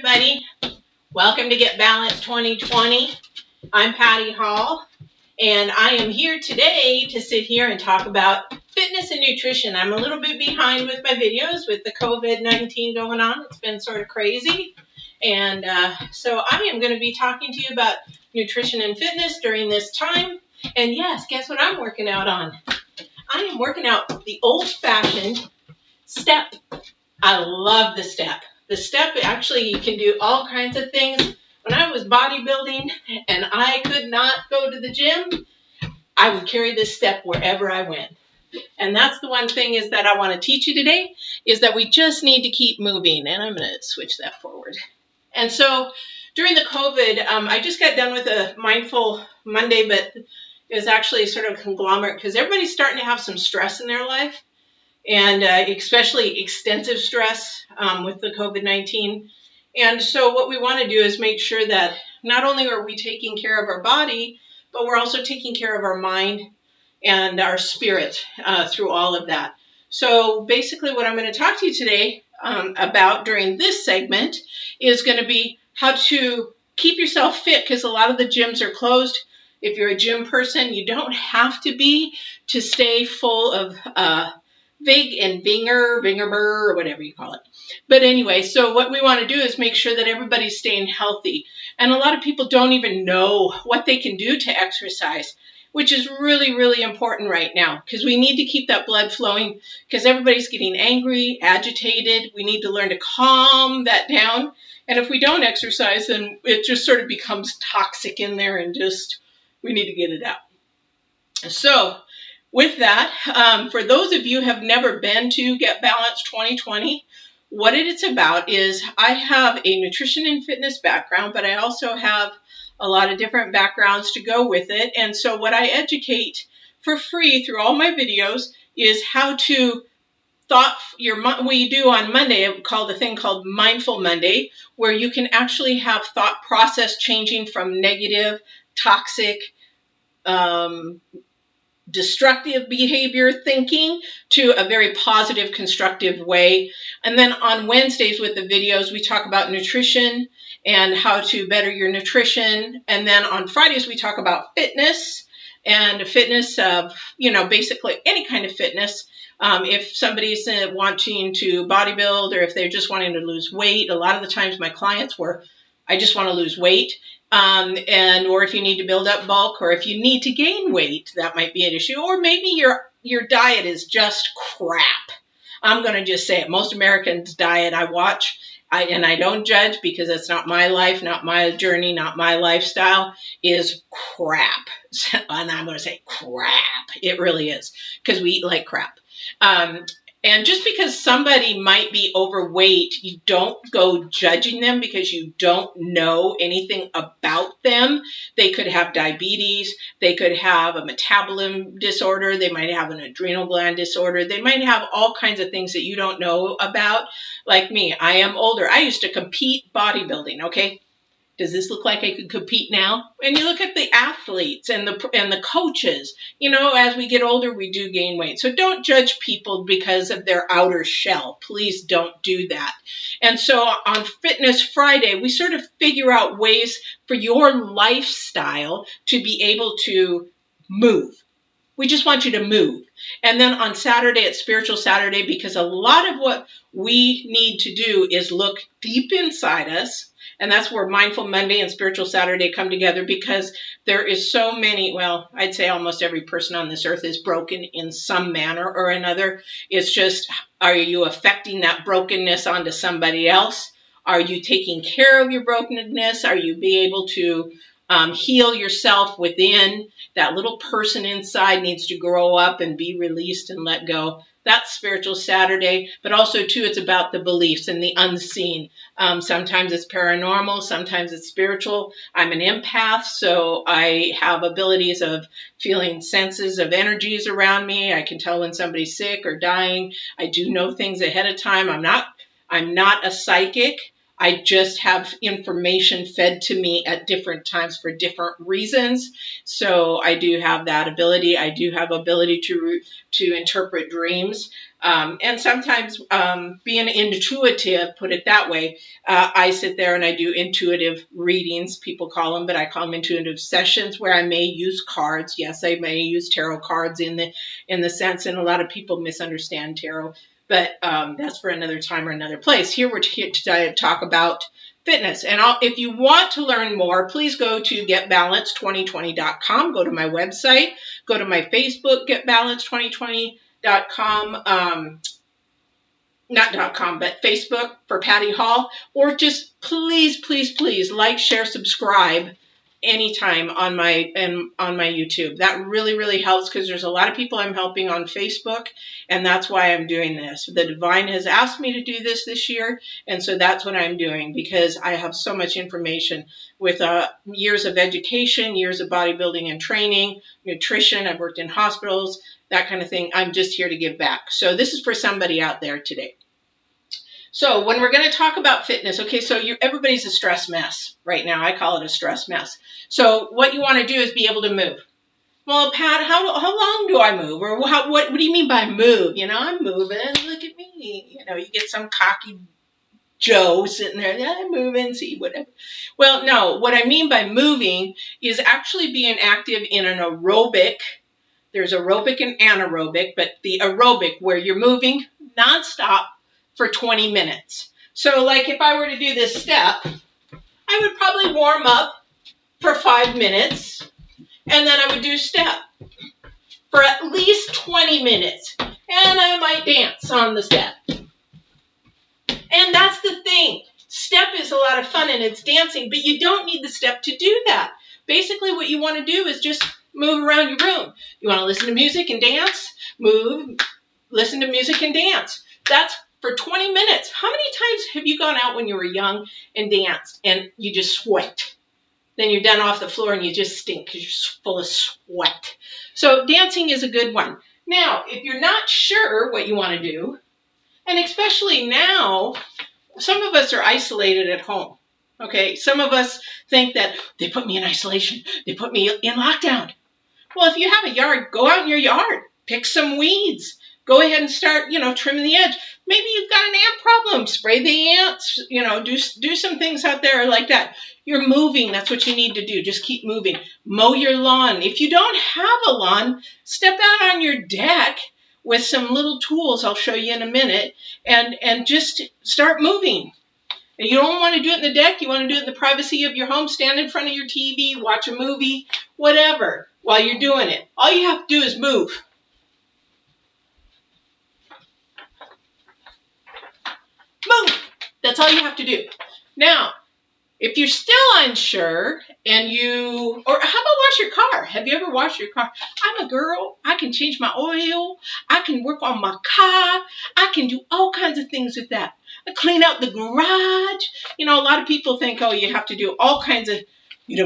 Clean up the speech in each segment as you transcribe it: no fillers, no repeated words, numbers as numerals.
everybody. Welcome to Get Balanced 2020. I'm Patty Hall, and I am here today to sit here and talk about fitness and nutrition. I'm a little bit behind with my videos with the COVID-19 going on. It's been sort of crazy. And so I am going to be talking to you about nutrition and fitness during this time. And yes, guess what I'm working out on? I am working out the old-fashioned step. I love the step. The step, actually, you can do all kinds of things. When I was bodybuilding and I could not go to the gym, I would carry this step wherever I went. And that's the one thing is that I want to teach you today, is that we just need to keep moving. And I'm going to switch that forward. And so during the COVID, I just got done with a Mindful Monday, but it was actually sort of a conglomerate because everybody's starting to have some stress in their life. And especially extensive stress with the COVID-19. And so what we want to do is make sure that not only are we taking care of our body, but we're also taking care of our mind and our spirit through all of that. So basically what I'm going to talk to you today about during this segment is going to be how to keep yourself fit, because a lot of the gyms are closed. If you're a gym person, you don't have to be to stay full of Vig and Vingerber, or whatever you call it. But anyway, so what we want to do is make sure that everybody's staying healthy. And a lot of people don't even know what they can do to exercise, which is really, really important right now because we need to keep that blood flowing because everybody's getting angry, agitated. We need to learn to calm that down. And if we don't exercise, then it just sort of becomes toxic in there and just we need to get it out. So with that, for those of you who have never been to Get Balanced 2020, what it's about is I have a nutrition and fitness background, but I also have a lot of different backgrounds to go with it. And so what I educate for free through all my videos is how to we do on Monday, called a thing called Mindful Monday, where you can actually have thought process changing from negative, toxic, destructive behavior thinking to a very positive, constructive way. And then on Wednesdays with the videos, we talk about nutrition and how to better your nutrition. And then on Fridays, we talk about fitness and fitness of, basically any kind of fitness. If somebody's wanting to bodybuild or if they're just wanting to lose weight, a lot of the times my clients were, I just want to lose weight. Or if you need to build up bulk, or if you need to gain weight, that might be an issue. Or maybe your diet is just crap. I'm going to just say it. Most Americans' diet I watch, and I don't judge because it's not my life, not my journey, not my lifestyle, is crap. And I'm going to say crap. It really is, because we eat like crap. And just because somebody might be overweight, you don't go judging them because you don't know anything about them. They could have diabetes. They could have a metabolism disorder. They might have an adrenal gland disorder. They might have all kinds of things that you don't know about. Like me, I am older. I used to compete bodybuilding, okay? Does this look like I could compete now? And you look at the athletes and the coaches. As we get older, we do gain weight. So don't judge people because of their outer shell. Please don't do that. And so on Fitness Friday, we sort of figure out ways for your lifestyle to be able to move. We just want you to move. And then on Saturday, it's Spiritual Saturday, because a lot of what we need to do is look deep inside us. And that's where Mindful Monday and Spiritual Saturday come together, because there is so many, I'd say almost every person on this earth is broken in some manner or another. It's just, are you affecting that brokenness onto somebody else? Are you taking care of your brokenness? Are you be able to heal yourself within? That little person inside needs to grow up and be released and let go. That's Spiritual Saturday, but also, too, it's about the beliefs and the unseen. Sometimes it's paranormal, sometimes it's spiritual. I'm an empath, so I have abilities of feeling senses of energies around me. I can tell when somebody's sick or dying. I do know things ahead of time. I'm not a psychic. I just have information fed to me at different times for different reasons. So I do have that ability. I do have ability to interpret dreams. And sometimes being intuitive, put it that way, I sit there and I do intuitive readings, people call them, but I call them intuitive sessions where I may use cards. Yes, I may use tarot cards in the sense, and a lot of people misunderstand tarot, but that's for another time or another place. Here we're here to talk about fitness. And if you want to learn more, please go to getbalance2020.com. Go to my website. Go to my Facebook, getbalance2020.com. Not .com, but Facebook for Patty Hall. Or just please, please, please like, share, subscribe anytime on my YouTube. That really, really helps because there's a lot of people I'm helping on Facebook, and that's why I'm doing this. The Divine has asked me to do this year, and so that's what I'm doing because I have so much information with years of education, years of bodybuilding and training, nutrition. I've worked in hospitals, that kind of thing. I'm just here to give back. So this is for somebody out there today. So when we're going to talk about fitness, okay, so everybody's a stress mess right now. I call it a stress mess. So what you want to do is be able to move. Well, Pat, how long do I move? Or what do you mean by move? I'm moving. Look at me. You get some cocky Joe sitting there. Yeah, I'm moving. See, whatever. Well, no, what I mean by moving is actually being active in an aerobic. There's aerobic and anaerobic, but the aerobic where you're moving nonstop for 20 minutes. So like if I were to do this step, I would probably warm up for 5 minutes, and then I would do step for at least 20 minutes, and I might dance on the step. And that's the thing. Step is a lot of fun, and it's dancing, but you don't need the step to do that. Basically, what you want to do is just move around your room. You want to listen to music and dance? Move, listen to music and dance. That's for 20 minutes. How many times have you gone out when you were young and danced and you just sweat? Then you're done off the floor and you just stink because you're full of sweat. So dancing is a good one. Now, if you're not sure what you want to do, and especially now, some of us are isolated at home. Okay, some of us think that they put me in isolation. They put me in lockdown. Well, if you have a yard, go out in your yard. Pick some weeds. Go ahead and start, trimming the edge. Maybe you've got an ant problem. Spray the ants. Do some things out there like that. You're moving. That's what you need to do. Just keep moving. Mow your lawn. If you don't have a lawn, step out on your deck with some little tools I'll show you in a minute and just start moving. And you don't want to do it in the deck. You want to do it in the privacy of your home. Stand in front of your TV, watch a movie, whatever, while you're doing it. All you have to do is move. Move. That's all you have to do. Now, if you're still unsure or how about wash your car? Have you ever washed your car? I'm a girl. I can change my oil. I can work on my car. I can do all kinds of things with that. I clean out the garage. A lot of people think, oh, you have to do all kinds of,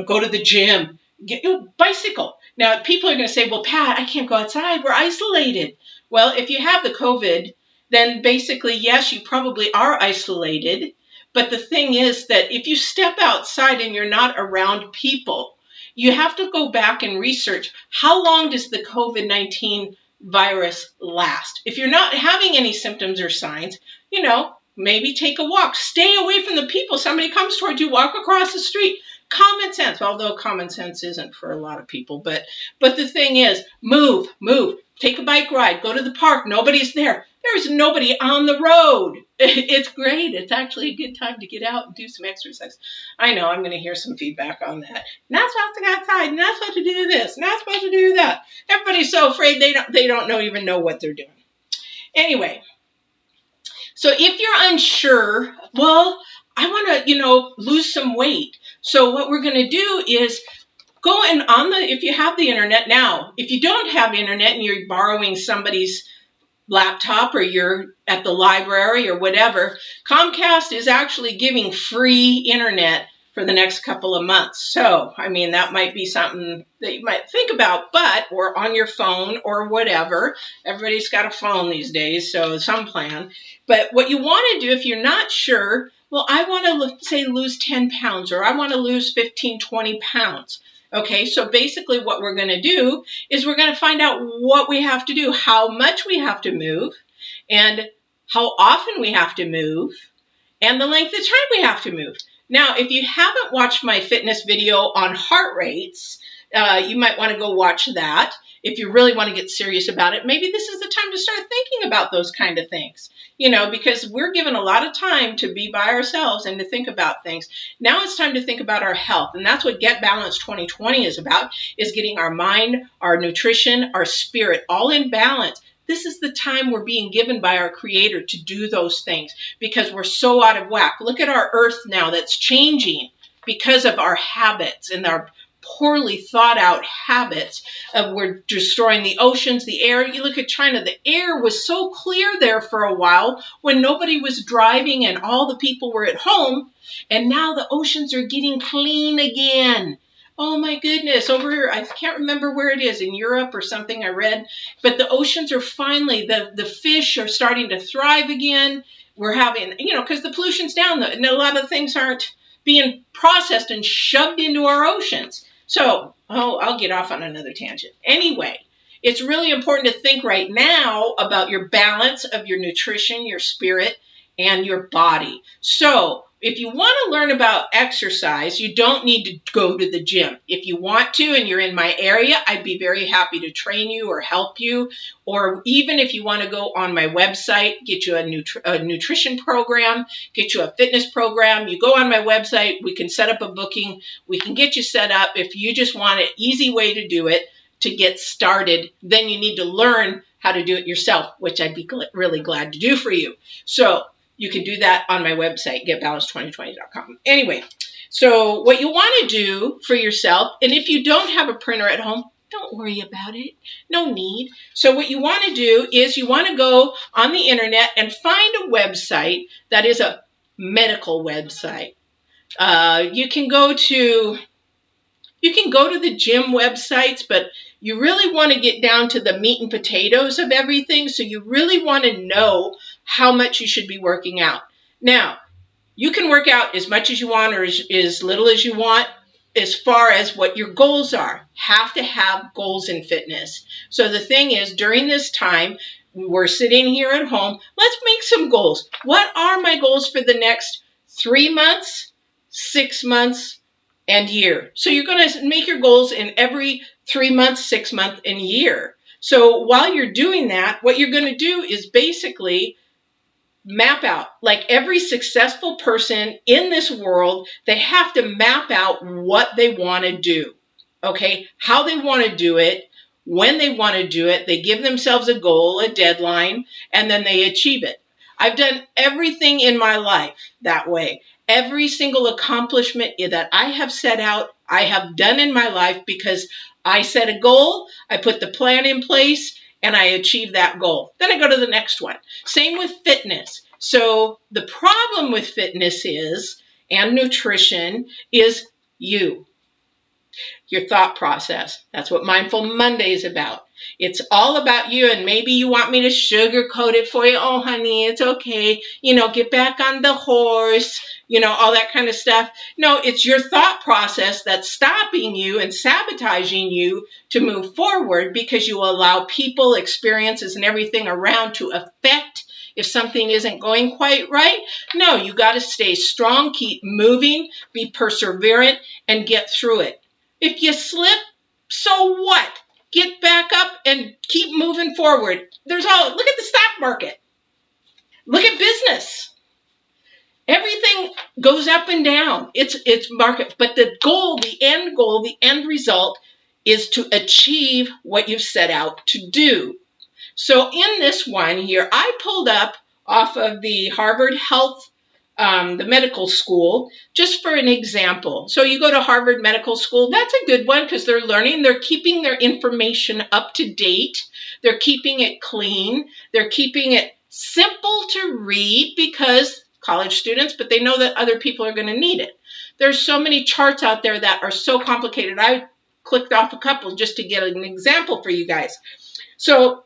go to the gym, get your bicycle. Now, people are going to say, well, Pat, I can't go outside. We're isolated. Well, if you have the COVID, then basically, yes, you probably are isolated. But the thing is that if you step outside and you're not around people, you have to go back and research how long does the COVID-19 virus last. If you're not having any symptoms or signs, maybe take a walk. Stay away from the people. Somebody comes towards you, walk across the street. Common sense, although common sense isn't for a lot of people. But the thing is, move. Take a bike ride. Go to the park. Nobody's there. There's nobody on the road. It's great. It's actually a good time to get out and do some exercise. I know I'm going to hear some feedback on that. Not supposed to go outside. Not supposed to do this. Not supposed to do that. Everybody's so afraid they don't even know what they're doing. Anyway, so if you're unsure, well, I want to, lose some weight. So what we're going to do is go and if you have the internet now, if you don't have internet and you're borrowing somebody's laptop or you're at the library or whatever, Comcast is actually giving free internet for the next couple of months. So, that might be something that you might think about, or on your phone or whatever. Everybody's got a phone these days, so some plan. But what you want to do if you're not sure, well, I want to say lose 10 pounds or I want to lose 15, 20 pounds. Okay, so basically what we're going to do is we're going to find out what we have to do, how much we have to move, and how often we have to move, and the length of time we have to move. Now, if you haven't watched my fitness video on heart rates, you might want to go watch that. If you really want to get serious about it, maybe this is the time to start thinking about those kind of things, because we're given a lot of time to be by ourselves and to think about things. Now it's time to think about our health, and that's what Get Balanced 2020 is about, is getting our mind, our nutrition, our spirit all in balance. This is the time we're being given by our Creator to do those things because we're so out of whack. Look at our earth now that's changing because of our habits and our poorly thought out habits of we're destroying the oceans, the air. You look at China, the air was so clear there for a while when nobody was driving and all the people were at home, and now the oceans are getting clean again. Oh my goodness, over here, I can't remember where it is, in Europe or something I read, but the oceans are finally, the fish are starting to thrive again. We're having, because the pollution's down, and a lot of things aren't being processed and shoved into our oceans. So, I'll get off on another tangent. Anyway, it's really important to think right now about your balance of your nutrition, your spirit, and your body. So, if you want to learn about exercise, you don't need to go to the gym. If you want to and you're in my area, I'd be very happy to train you or help you. Or even if you want to go on my website, get you a nutrition program, get you a fitness program, you go on my website, we can set up a booking, we can get you set up. If you just want an easy way to do it, to get started, then you need to learn how to do it yourself, which I'd be really glad to do for you. So you can do that on my website, getbalanced2020.com. Anyway, so what you want to do for yourself, and if you don't have a printer at home, don't worry about it. No need. So what you want to do is you want to go on the internet and find a website that is a medical website. You can go to the gym websites, but you really want to get down to the meat and potatoes of everything. So you really want to know how much you should be working out. Now, you can work out as much as you want or as little as you want as far as what your goals are. Have to have goals in fitness. So the thing is, during this time, we're sitting here at home, let's make some goals. What are my goals for the next 3 months, 6 months, and year? So you're going to make your goals in every 3 months, 6 months, and year. So while you're doing that, what you're going to do is basically map out, like every successful person in this world, they have to map out what they want to do, okay? How they want to do it, when they want to do it. They give themselves a goal, a deadline, and then they achieve it. I've done everything in my life that way. Every single accomplishment that I have set out, I have done in my life because I set a goal, I put the plan in place, and I achieve that goal. Then I go to the next one. Same with fitness. So the problem with fitness and nutrition is you. Your thought process. That's what Mindful Monday is about. It's all about you, and maybe you want me to sugarcoat it for you. Oh, honey, it's okay. Get back on the horse, all that kind of stuff. No, it's your thought process that's stopping you and sabotaging you to move forward because you allow people, experiences, and everything around to affect if something isn't going quite right. No, you got to stay strong, keep moving, be perseverant, and get through it. If you slip, so what? Get back up and keep moving forward. Look at the stock market. Look at business. Everything goes up and down. It's market. But the goal, the end result is to achieve what you've set out to do. So in this one here, I pulled up off of the Harvard Health, the medical school, just for an example. So you go to Harvard Medical School, that's a good one because they're learning, they're keeping their information up to date, they're keeping it clean, they're keeping it simple to read because college students, but they know that other people are going to need it. There's so many charts out there that are so complicated. I clicked off a couple just to get an example for you guys. So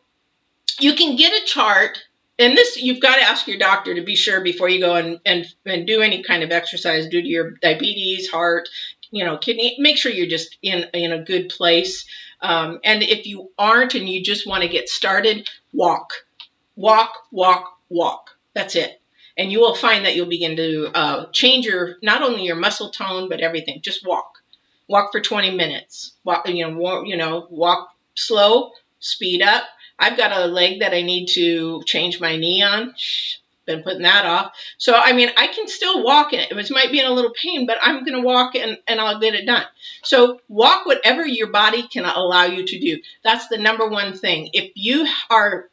you can get a chart. And this, you've got to ask your doctor to be sure before you go and do any kind of exercise due to your diabetes, heart, kidney. Make sure you're just in a good place. And if you aren't and you just want to get started, walk. walk, walk, walk. That's it. And you will find that you'll begin to change not only your muscle tone, but everything. Just walk. Walk for 20 minutes. Walk, walk slow, speed up. I've got a leg that I need to change my knee on. Been putting that off. So, I can still walk in it. It might be in a little pain, but I'm going to walk and I'll get it done. So walk whatever your body can allow you to do. That's the number one thing. If you are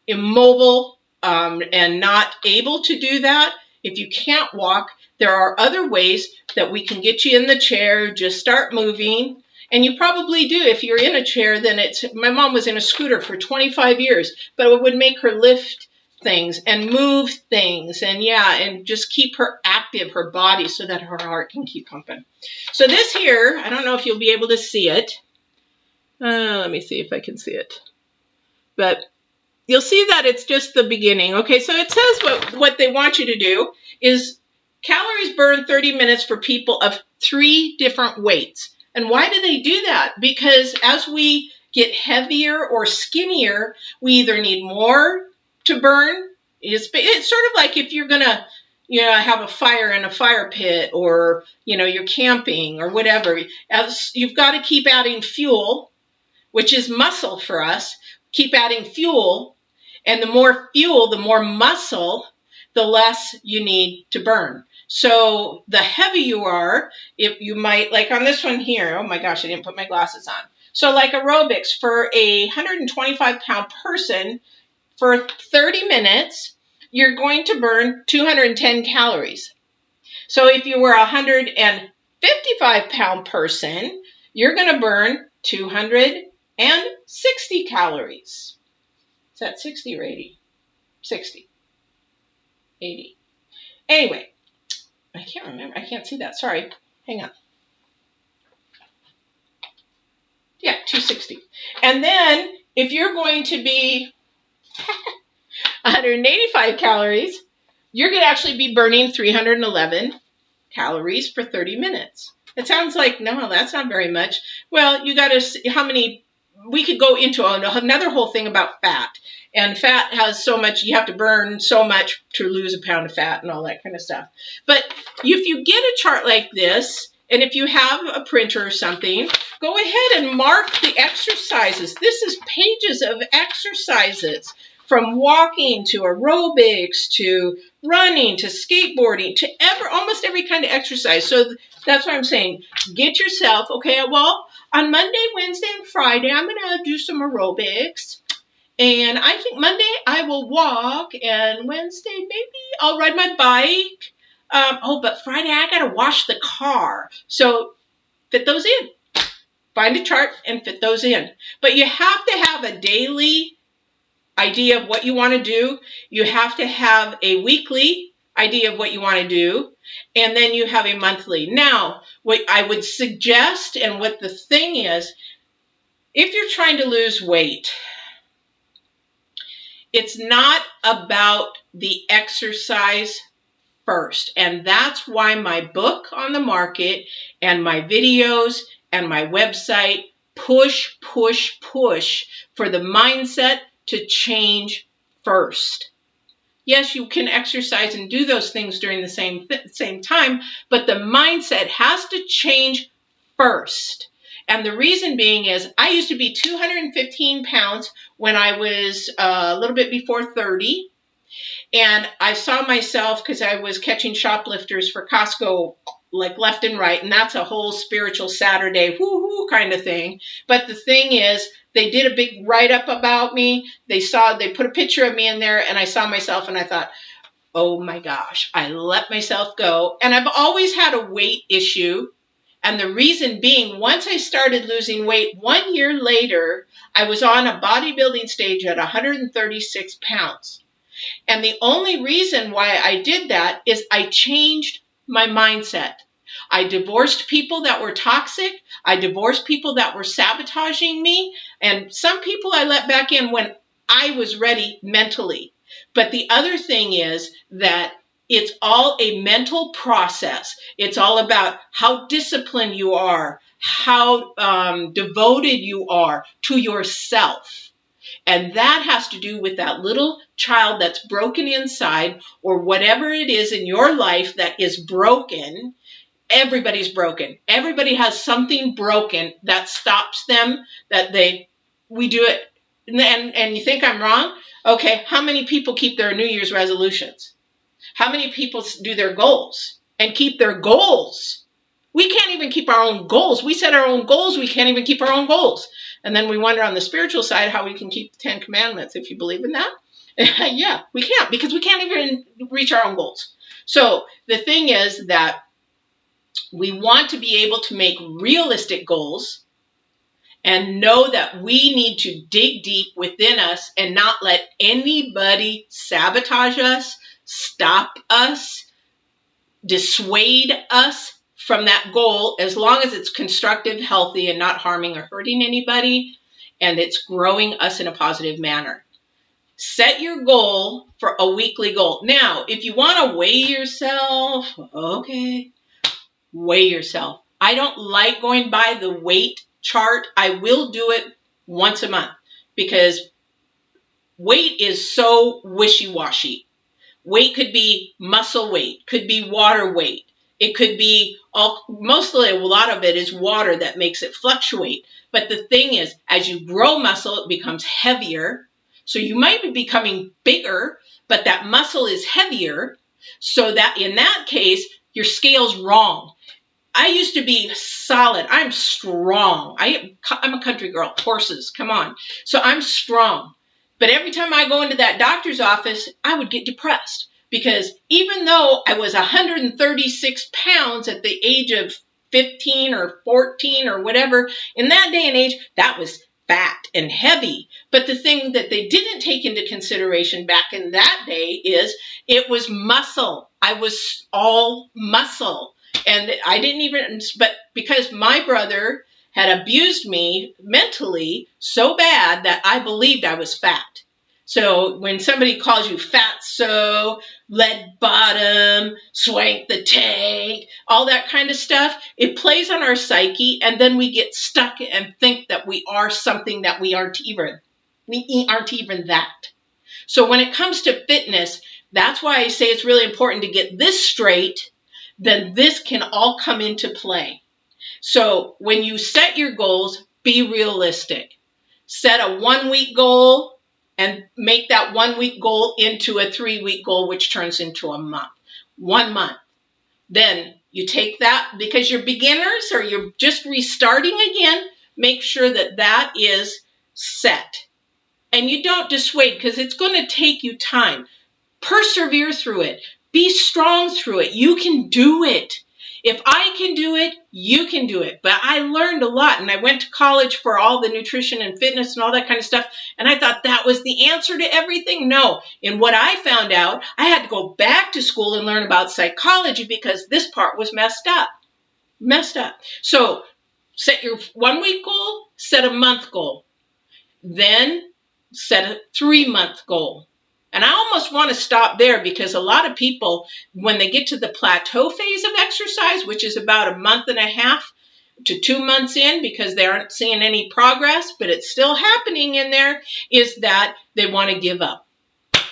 immobile and not able to do that, if you can't walk, there are other ways that we can get you in the chair. Just start moving. And you probably do. If you're in a chair, then my mom was in a scooter for 25 years, but it would make her lift things and move things and just keep her active, her body, so that her heart can keep pumping. So this here, I don't know if you'll be able to see it. Let me see if I can see it. But you'll see that it's just the beginning. Okay, so it says what they want you to do is calories burned 30 minutes for people of 3 different weights. And why do they do that? Because as we get heavier or skinnier, we either need more to burn. It's sort of like if you're going to have a fire in a fire pit, or you're camping or whatever. As you've got to keep adding fuel, which is muscle for us. Keep adding fuel, and the more fuel, the more muscle, the less you need to burn. So the heavy you are, if you might, like on this one here, oh my gosh, I didn't put my glasses on. So like aerobics, for a 125-pound person, for 30 minutes, you're going to burn 210 calories. So if you were a 155-pound person, you're going to burn 260 calories. Is that 60 or 80? 60. 80. Anyway, I can't remember. I can't see that. Sorry. Hang on. Yeah, 260. And then if you're going to be 185 calories, you're going to actually be burning 311 calories for 30 minutes. It sounds like, no, that's not very much. Well, you got to see how many. We could go into another whole thing about fat. And fat has so much, you have to burn so much to lose a pound of fat and all that kind of stuff. But if you get a chart like this, and if you have a printer or something, go ahead and mark the exercises. This is pages of exercises, from walking to aerobics to running to skateboarding to almost every kind of exercise. So that's what I'm saying. Get yourself, okay, well, on Monday, Wednesday, and Friday, I'm going to do some aerobics. And I think Monday I will walk, and Wednesday maybe I'll ride my bike. But Friday I got to wash the car. So fit those in. Find a chart and fit those in. But you have to have a daily idea of what you want to do. You have to have a weekly idea of what you want to do. And then you have a monthly. Now, what I would suggest, and what the thing is, if you're trying to lose weight, it's not about the exercise first. And that's why my book on the market and my videos and my website push for the mindset to change first. Yes, you can exercise and do those things during the same time, but the mindset has to change first. And the reason being is I used to be 215 pounds when I was a little bit before 30. And I saw myself, because I was catching shoplifters for Costco like left and right. And that's a whole spiritual Saturday woo-hoo kind of thing. But the thing is, they did a big write-up about me. They put a picture of me in there, and I saw myself and I thought, oh my gosh, I let myself go. And I've always had a weight issue. And the reason being, once I started losing weight, 1 year later, I was on a bodybuilding stage at 136 pounds. And the only reason why I did that is I changed my mindset. I divorced people that were toxic. I divorced people that were sabotaging me. And some people I let back in when I was ready mentally. But the other thing is that it's all a mental process. It's all about how disciplined you are, how devoted you are to yourself. And that has to do with that little child that's broken inside, or whatever it is in your life that is broken. Everybody's broken. Everybody has something broken that stops them, we do it. And you think I'm wrong? Okay, how many people keep their New Year's resolutions? How many people do their goals and keep their goals? We can't even keep our own goals. We set our own goals. We can't even keep our own goals. And then we wonder on the spiritual side how we can keep the 10 Commandments, if you believe in that. Yeah, we can't, because we can't even reach our own goals. So the thing is that we want to be able to make realistic goals and know that we need to dig deep within us and not let anybody sabotage us, stop us, dissuade us from that goal, as long as it's constructive, healthy, and not harming or hurting anybody, and it's growing us in a positive manner. Set your goal for a weekly goal. Now, if you want to weigh yourself, okay, weigh yourself. I don't like going by the weight chart. I will do it once a month, because weight is so wishy-washy. Weight could be muscle weight, could be water weight. It could be mostly a lot of it is water that makes it fluctuate. But the thing is, as you grow muscle, it becomes heavier. So you might be becoming bigger, but that muscle is heavier. So that in that case, your scale's wrong. I used to be solid. I'm strong. I'm a country girl. Horses, come on. So I'm strong. But every time I go into that doctor's office, I would get depressed, because even though I was 136 pounds at the age of 15 or 14 or whatever, in that day and age, that was fat and heavy. But the thing that they didn't take into consideration back in that day is it was muscle. I was all muscle. And I didn't even, but because my brother had abused me mentally so bad that I believed I was fat. So when somebody calls you fatso, lead bottom, swank the tank, all that kind of stuff, it plays on our psyche, and then we get stuck and think that we are something that we aren't even. We aren't even that. So when it comes to fitness, that's why I say it's really important to get this straight. Then this can all come into play. So when you set your goals, be realistic. Set a 1-week goal and make that 1-week goal into a 3-week goal, which turns into a month. 1 month. Then you take that, because you're beginners or you're just restarting again, make sure that that is set. And you don't dissuade, because it's going to take you time. Persevere through it. Be strong through it. You can do it. If I can do it, you can do it. But I learned a lot, and I went to college for all the nutrition and fitness and all that kind of stuff, and I thought that was the answer to everything. No. And what I found out, I had to go back to school and learn about psychology, because this part was messed up. Messed up. So set your 1-week goal, set a month goal. Then set a 3-month goal. And I almost want to stop there, because a lot of people, when they get to the plateau phase of exercise, which is about a month and a half to 2 months in, because they aren't seeing any progress, but it's still happening in there, is that they want to give up.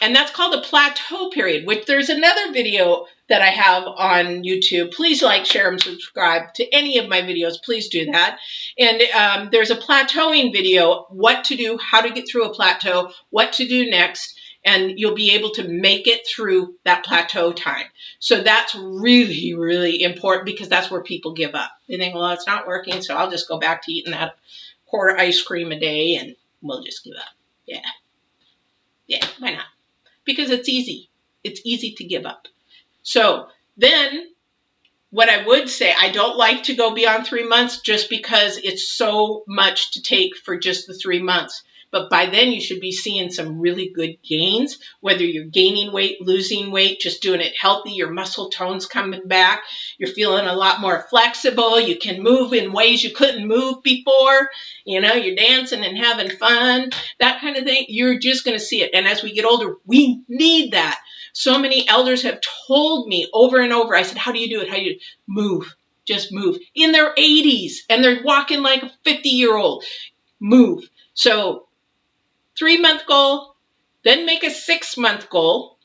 And that's called a plateau period, which there's another video that I have on YouTube. Please like, share, and subscribe to any of my videos. Please do that. And there's a plateauing video, what to do, how to get through a plateau, what to do next, and you'll be able to make it through that plateau time. So that's really, really important, because that's where people give up. They think, well, it's not working, so I'll just go back to eating that quarter ice cream a day, and we'll just give up. Yeah. Yeah, why not? Because it's easy. It's easy to give up. So then what I would say, I don't like to go beyond 3 months, just because it's so much to take for just the 3 months. But by then you should be seeing some really good gains, whether you're gaining weight, losing weight, just doing it healthy, your muscle tone's coming back, you're feeling a lot more flexible, you can move in ways you couldn't move before, you know, you're dancing and having fun, that kind of thing. You're just going to see it. And as we get older, we need that. So many elders have told me over and over, I said, how do you do it? How do you do it? Move. Just move. In their 80s, and they're walking like a 50-year-old. Move. So 3-month goal, then make a 6-month goal.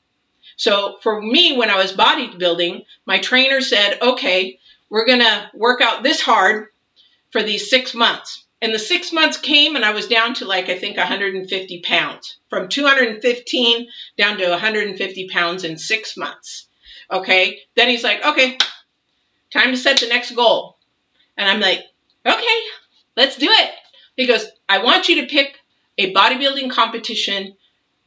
So for me, when I was bodybuilding, my trainer said, okay, we're going to work out this hard for these 6 months. And the 6 months came and I was down to like, I think 150 pounds, from 215 down to 150 pounds in 6 months. Okay. Then he's like, okay, time to set the next goal. And I'm like, okay, let's do it. He goes, I want you to pick a bodybuilding competition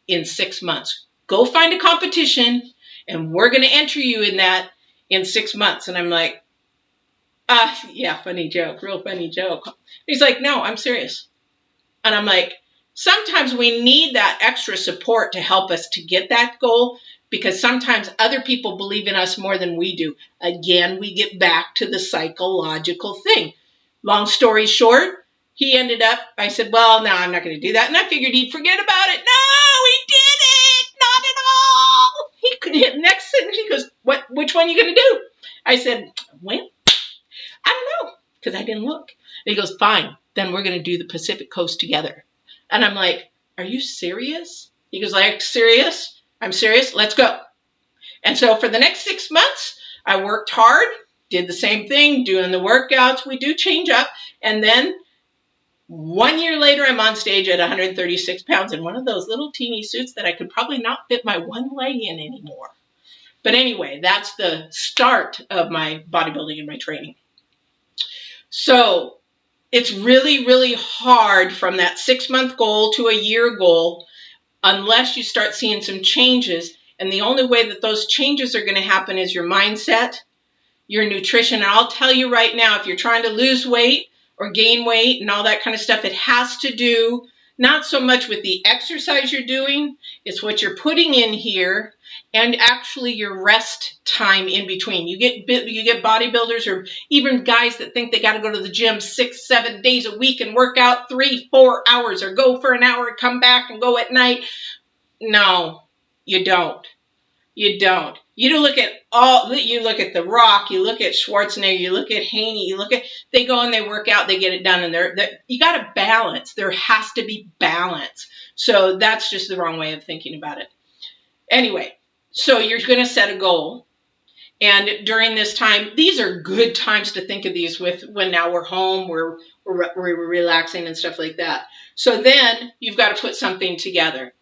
in 6 months. Go find a competition and we're going to enter you in that in 6 months. And I'm like, yeah, funny joke, real funny joke. He's like, no, I'm serious. And I'm like, sometimes we need that extra support to help us to get that goal, because sometimes other people believe in us more than we do. Again, we get back to the psychological thing. Long story short, he ended up, I said, well, no, I'm not going to do that. And I figured he'd forget about it. No, he didn't. Not at all. He could hit next sentence. He goes, which one are you going to do? I said, well, I don't know, because I didn't look. And he goes, fine, then we're going to do the Pacific Coast together. And I'm like, are you serious? He goes, like, serious? I'm serious. Let's go. And so for the next 6 months, I worked hard, did the same thing, doing the workouts. We do change up. And then 1 year later, I'm on stage at 136 pounds in one of those little teeny suits that I could probably not fit my one leg in anymore. But anyway, that's the start of my bodybuilding and my training. So it's really, really hard from that 6-month goal to a year goal unless you start seeing some changes. And the only way that those changes are going to happen is your mindset, your nutrition. And I'll tell you right now, if you're trying to lose weight or gain weight and all that kind of stuff, it has to do not so much with the exercise you're doing, it's what you're putting in here and actually your rest time in between. You get bodybuilders or even guys that think they got to go to the gym 6-7 days a week and work out 3-4 hours or go for an hour, come back and go at night. No, you don't. You don't. You look at The Rock, you look at Schwarzenegger, you look at Haney, they go and they work out, they get it done, and you got to balance. There has to be balance. So that's just the wrong way of thinking about it. Anyway, so you're going to set a goal. And during this time, these are good times to think of these when now we're home, we're relaxing and stuff like that. So then you've got to put something together.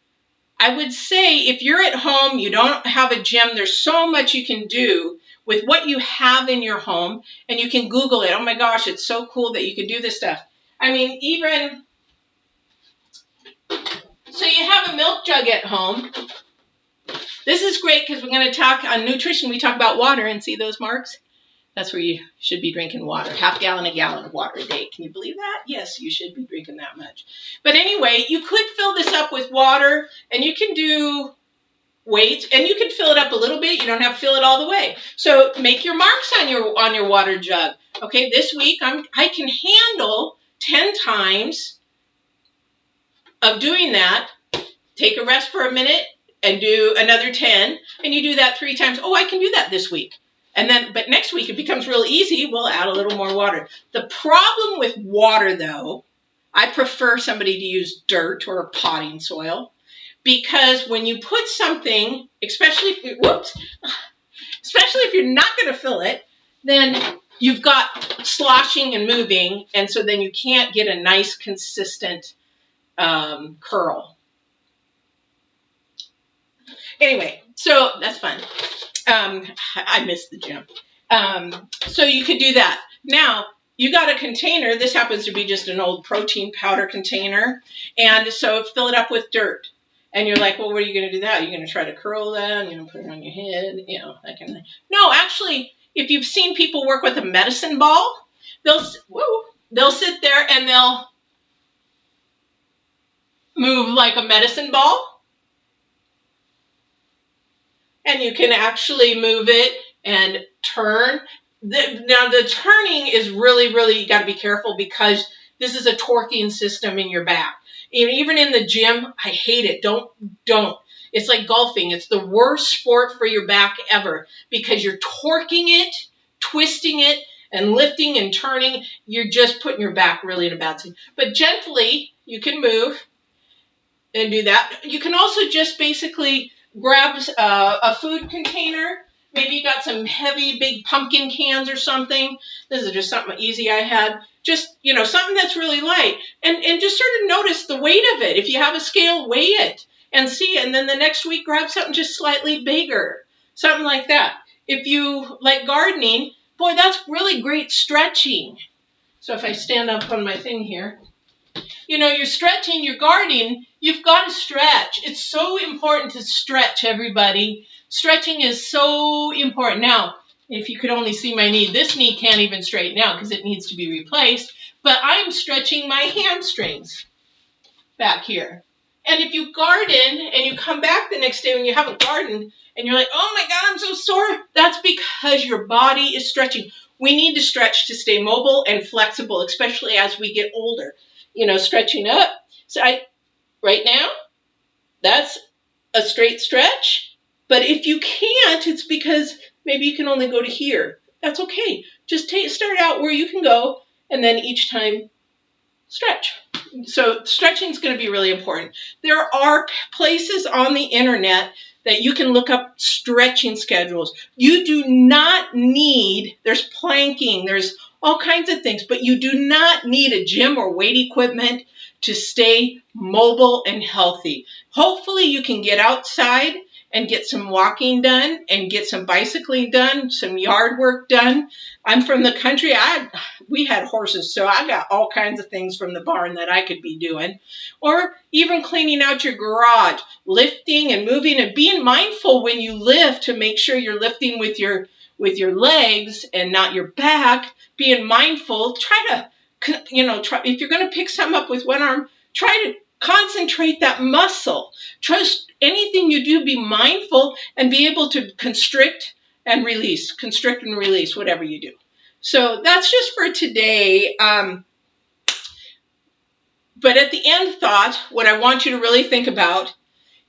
I would say if you're at home, you don't have a gym, there's so much you can do with what you have in your home, and you can Google it. Oh my gosh, it's so cool that you can do this stuff. I mean, so you have a milk jug at home. This is great because we're going to talk on nutrition. We talk about water, and see those marks? That's where you should be drinking water. 1/2 gallon, a gallon of water a day. Can you believe that? Yes, you should be drinking that much. But anyway, you could fill this up with water, and you can do weights, and you can fill it up a little bit. You don't have to fill it all the way. So make your marks on your water jug. Okay, this week I can handle 10 times of doing that. Take a rest for a minute and do another 10, and you do that 3 times. Oh, I can do that this week. But next week it becomes real easy. We'll add a little more water. The problem with water, though, I prefer somebody to use dirt or potting soil, because when you put something, especially if you're not going to fill it, then you've got sloshing and moving, and so then you can't get a nice consistent curl. Anyway, so that's fun. I miss the gym. So you could do that. Now, you got a container. This happens to be just an old protein powder container. And so fill it up with dirt. And you're like, well, what are you going to do that? You're going to try to curl that? You're going to put it on your head? That kind of thing. No, actually, if you've seen people work with a medicine ball, they'll sit there and they'll move like a medicine ball. And you can actually move it and turn. Now, the turning is really, really, you got to be careful, because this is a torquing system in your back. Even in the gym, I hate it. Don't. It's like golfing. It's the worst sport for your back ever, because you're torquing it, twisting it, and lifting and turning. You're just putting your back really in a bad situation. But gently, you can move. and do that. You can also just basically grab a food container. Maybe you got some heavy, big pumpkin cans or something. This is just something easy I had. Just, something that's really light. And just sort of notice the weight of it. If you have a scale, weigh it and see. And then the next week, grab something just slightly bigger. Something like that. If you like gardening, boy, that's really great stretching. So if I stand up on my thing here, you're stretching, you're gardening, you've got to stretch. It's so important to stretch, everybody. Stretching is so important. Now, if you could only see my knee, this knee can't even straighten out because it needs to be replaced, but I'm stretching my hamstrings back here. And if you garden and you come back the next day when you haven't gardened and you're like, oh my God, I'm so sore, that's because your body is stretching. We need to stretch to stay mobile and flexible, especially as we get older. Stretching up. So right now, that's a straight stretch. But if you can't, it's because maybe you can only go to here. That's okay. Just start out where you can go, and then each time stretch. So stretching is going to be really important. There are places on the internet that you can look up stretching schedules. You do not need, there's planking, there's all kinds of things, but you do not need a gym or weight equipment to stay mobile and healthy. Hopefully you can get outside and get some walking done and get some bicycling done, some yard work done. I'm from the country. We had horses, so I got all kinds of things from the barn that I could be doing. Or even cleaning out your garage, lifting and moving and being mindful when you lift to make sure you're lifting with your legs and not your back. Being mindful, try to, if you're going to pick something up with one arm, try to concentrate that muscle. Trust anything you do, be mindful and be able to constrict and release, whatever you do. So that's just for today. But at the end thought, what I want you to really think about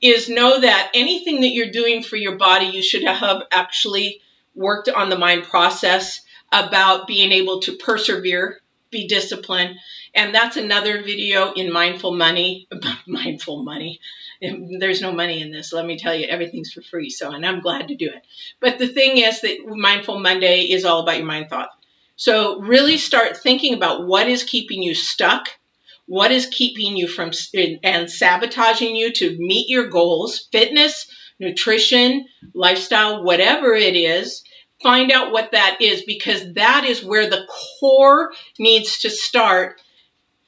is know that anything that you're doing for your body, you should have actually worked on the mind process about being able to persevere, be disciplined. And that's another video in Mindful Money. Mindful Money. There's no money in this. Let me tell you, everything's for free. And I'm glad to do it. But the thing is that Mindful Monday is all about your mind thought. So really start thinking about what is keeping you stuck, what is keeping you from and sabotaging you to meet your goals, fitness, nutrition, lifestyle, whatever it is. Find out what that is, because that is where the core needs to start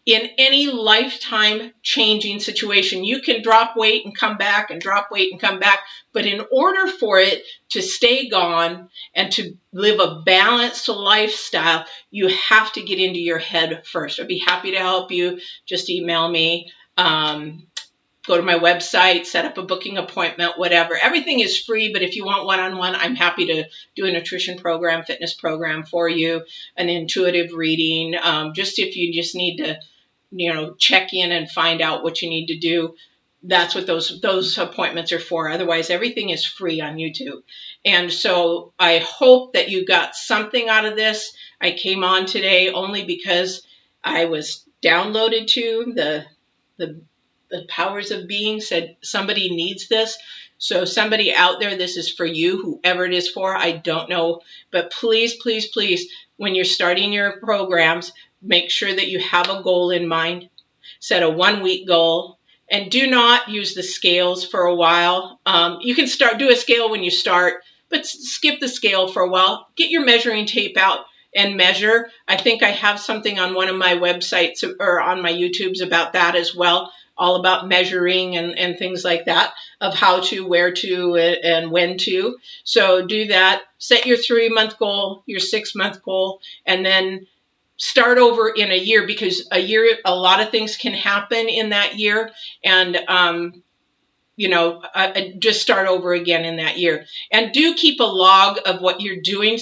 in any lifetime changing situation. You can drop weight and come back and drop weight and come back, but in order for it to stay gone and to live a balanced lifestyle, you have to get into your head first. I'd be happy to help you. Just email me. Go to my website, set up a booking appointment, whatever. Everything is free, but if you want one-on-one, I'm happy to do a nutrition program, fitness program for you, an intuitive reading. Just if you just need to, check in and find out what you need to do. That's what those appointments are for. Otherwise, everything is free on YouTube. And so I hope that you got something out of this. I came on today only because I was downloaded to the powers of being said somebody needs this. So somebody out there, this is for you, whoever it is for, I don't know. But please, please, please, when you're starting your programs, make sure that you have a goal in mind. Set a 1-week goal. And do not use the scales for a while. You can do a scale when you start, but skip the scale for a while. Get your measuring tape out and measure. I think I have something on one of my websites or on my YouTubes about that as well, all about measuring and things like that, of how to, where to, and when to. So do that. Set your 3-month goal, your 6-month goal, and then start over in a year, because a lot of things can happen in that year. And, just start over again in that year. And do keep a log of what you're doing.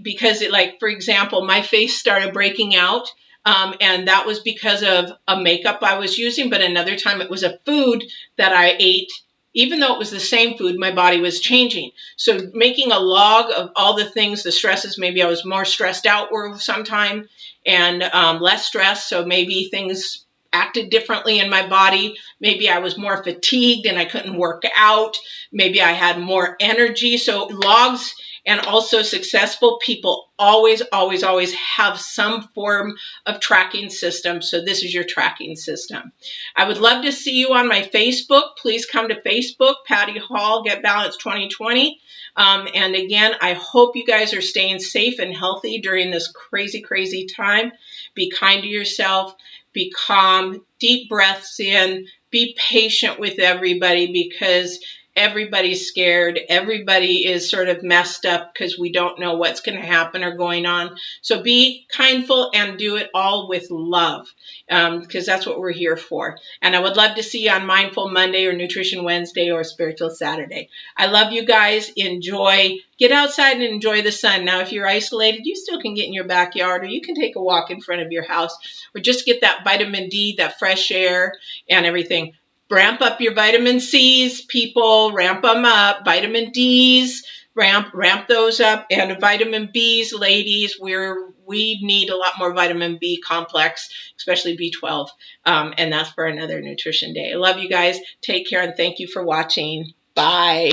Because for example, my face started breaking out. And that was because of a makeup I was using. But another time it was a food that I ate. Even though it was the same food, my body was changing. So making a log of all the things, the stresses, maybe I was more stressed out sometime and less stressed. So maybe things acted differently in my body. Maybe I was more fatigued and I couldn't work out. Maybe I had more energy. So logs and also successful people always, always, always have some form of tracking system. So this is your tracking system. I would love to see you on my Facebook. Please come to Facebook, Patty Hall, Get Balanced 2020. And again, I hope you guys are staying safe and healthy during this crazy, crazy time. Be kind to yourself. Be calm. Deep breaths in. Be patient with everybody because everybody's scared. Everybody is sort of messed up because we don't know what's going to happen or going on. So be kindful and do it all with love because that's what we're here for. And I would love to see you on Mindful Monday or Nutrition Wednesday or Spiritual Saturday. I love you guys. Enjoy. Get outside and enjoy the sun. Now, if you're isolated, you still can get in your backyard or you can take a walk in front of your house or just get that vitamin D, that fresh air and everything. Ramp up your vitamin C's, people. Ramp them up. Vitamin D's, ramp those up. And vitamin B's, ladies, we need a lot more vitamin B complex, especially B12. And that's for another nutrition day. I love you guys. Take care and thank you for watching. Bye.